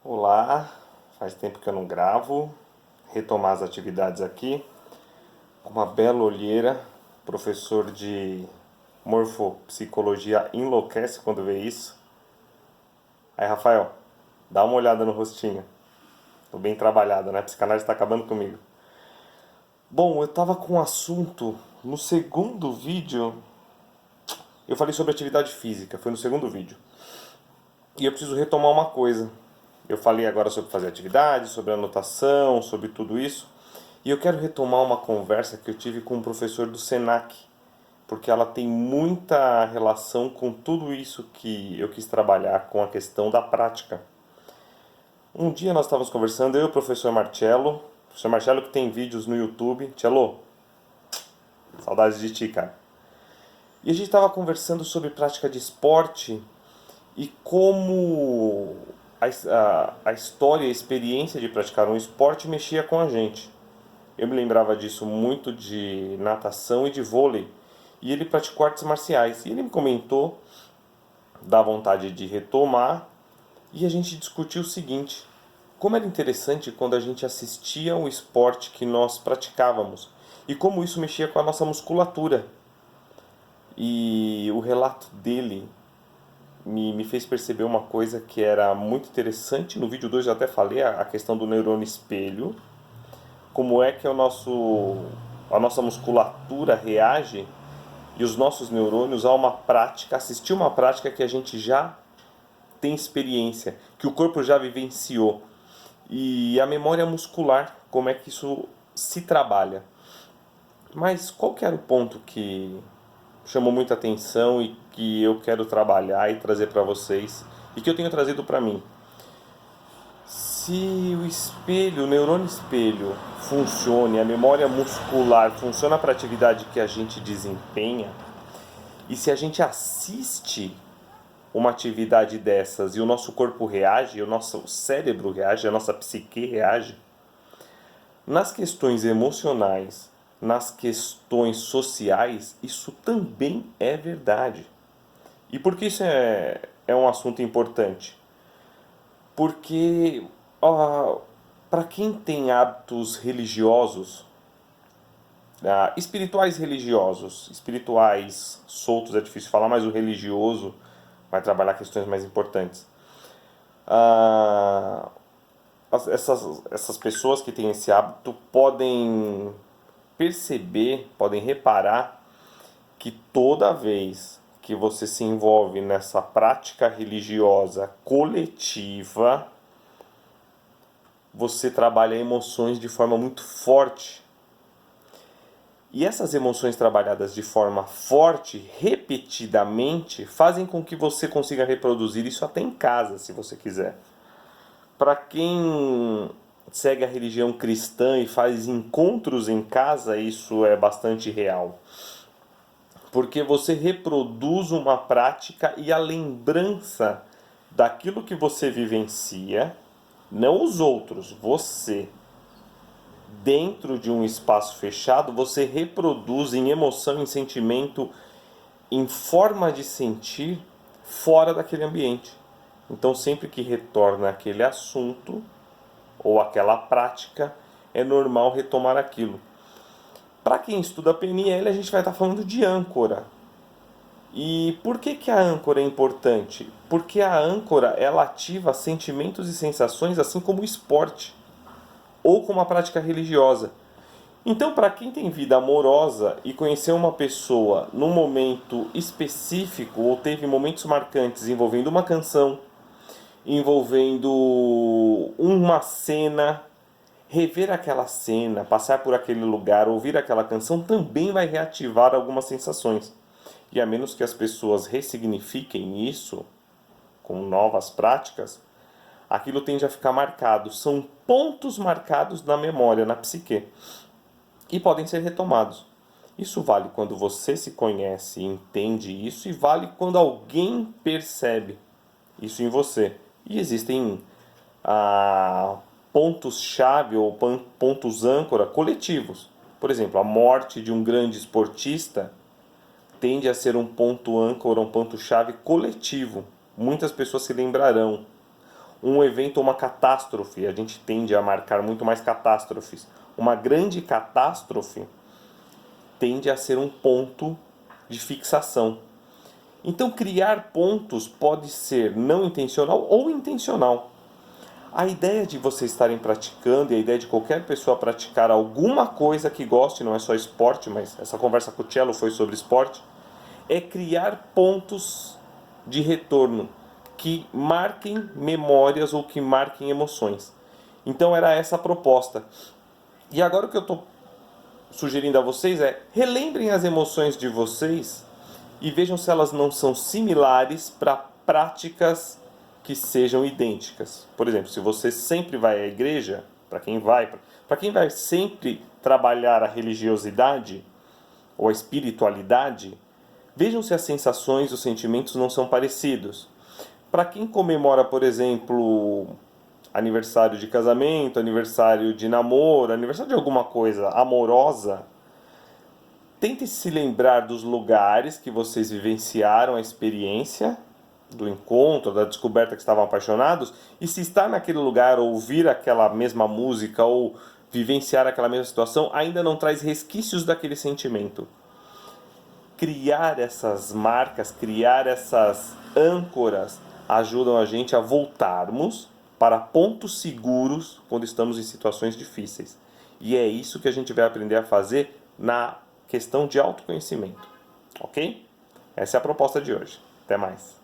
Olá, faz tempo que eu não gravo. Retomar as atividades aqui. Uma bela olheira. Professor de morfopsicologia enlouquece quando vê isso. Aí, Rafael, dá uma olhada no rostinho. Tô bem trabalhado, né? A psicanálise tá acabando comigo. Bom, eu tava com um assunto no segundo vídeo. Eu falei sobre atividade física, foi no segundo vídeo. E eu preciso retomar uma coisa. Eu falei agora sobre fazer atividade, sobre anotação, sobre tudo isso. E eu quero retomar uma conversa que eu tive com um professor do Senac, porque ela tem muita relação com tudo isso que eu quis trabalhar com a questão da prática. Um dia nós estávamos conversando, eu e o professor Marcelo que tem vídeos no YouTube. Cello, saudades de ti, cara. E a gente estava conversando sobre prática de esporte e como a história e a experiência de praticar um esporte mexia com a gente. Eu me lembrava disso muito de natação e de vôlei. E ele praticou artes marciais. E ele me comentou da vontade de retomar. E a gente discutiu o seguinte: como era interessante quando a gente assistia ao esporte que nós praticávamos. E como isso mexia com a nossa musculatura. E o relato dele me fez perceber uma coisa que era muito interessante. No vídeo 2 eu até falei a questão do neurônio espelho. Como é que a nossa musculatura reage e os nossos neurônios a uma prática, assistir uma prática que a gente já tem experiência, que o corpo já vivenciou. E a memória muscular, como é que isso se trabalha. Mas qual que era o ponto que chamou muita atenção e que eu quero trabalhar e trazer para vocês e que eu tenho trazido para mim? Se o espelho, o neurônio espelho funciona, a memória muscular funciona para a atividade que a gente desempenha, e se a gente assiste uma atividade dessas e o nosso corpo reage, o nosso cérebro reage, a nossa psique reage, nas questões emocionais, nas questões sociais, isso também é verdade. E por que isso é um assunto importante? Porque para quem tem hábitos religiosos, espirituais soltos é difícil falar, mas o religioso vai trabalhar questões mais importantes. Ah, essas pessoas que têm esse hábito podem perceber, podem reparar que toda vez que você se envolve nessa prática religiosa coletiva, você trabalha emoções de forma muito forte. E essas emoções trabalhadas de forma forte, repetidamente, fazem com que você consiga reproduzir isso até em casa, se você quiser. Para quem segue a religião cristã e faz encontros em casa, isso é bastante real. Porque você reproduz uma prática e a lembrança daquilo que você vivencia, não os outros, você, dentro de um espaço fechado, você reproduz em emoção, em sentimento, em forma de sentir, fora daquele ambiente. Então, sempre que retorna aquele assunto ou aquela prática, é normal retomar aquilo. Para quem estuda PNL, a gente vai estar falando de âncora. E por que a âncora é importante? Porque a âncora ela ativa sentimentos e sensações assim como o esporte ou como a prática religiosa. Então, para quem tem vida amorosa e conheceu uma pessoa num momento específico ou teve momentos marcantes envolvendo uma canção, envolvendo uma cena, rever aquela cena, passar por aquele lugar, ouvir aquela canção também vai reativar algumas sensações. E a menos que as pessoas ressignifiquem isso com novas práticas, aquilo tende a ficar marcado. São pontos marcados na memória, na psique. E podem ser retomados. Isso vale quando você se conhece e entende isso, e vale quando alguém percebe isso em você. E existem pontos-chave ou pontos âncora coletivos. Por exemplo, a morte de um grande esportista tende a ser um ponto âncora, um ponto-chave coletivo. Muitas pessoas se lembrarão. um evento ou uma catástrofe. A gente tende a marcar muito mais catástrofes. Uma grande catástrofe tende a ser um ponto de fixação. Então, criar pontos pode ser não intencional ou intencional. A ideia de vocês estarem praticando e a ideia de qualquer pessoa praticar alguma coisa que goste, não é só esporte, mas essa conversa com o Cello foi sobre esporte, é criar pontos de retorno que marquem memórias ou que marquem emoções. Então era essa a proposta. E agora o que eu estou sugerindo a vocês é relembrem as emoções de vocês e vejam se elas não são similares para práticas que sejam idênticas. Por exemplo, se você sempre vai à igreja, para quem vai sempre trabalhar a religiosidade ou a espiritualidade, vejam se as sensações e os sentimentos não são parecidos. Para quem comemora, por exemplo, aniversário de casamento, aniversário de namoro, aniversário de alguma coisa amorosa, tente se lembrar dos lugares que vocês vivenciaram a experiência do encontro, da descoberta que estavam apaixonados, e se estar naquele lugar, ouvir aquela mesma música ou vivenciar aquela mesma situação, ainda não traz resquícios daquele sentimento. Criar essas marcas, criar essas âncoras, ajudam a gente a voltarmos para pontos seguros quando estamos em situações difíceis. E é isso que a gente vai aprender a fazer na questão de autoconhecimento. Ok? Essa é a proposta de hoje. Até mais.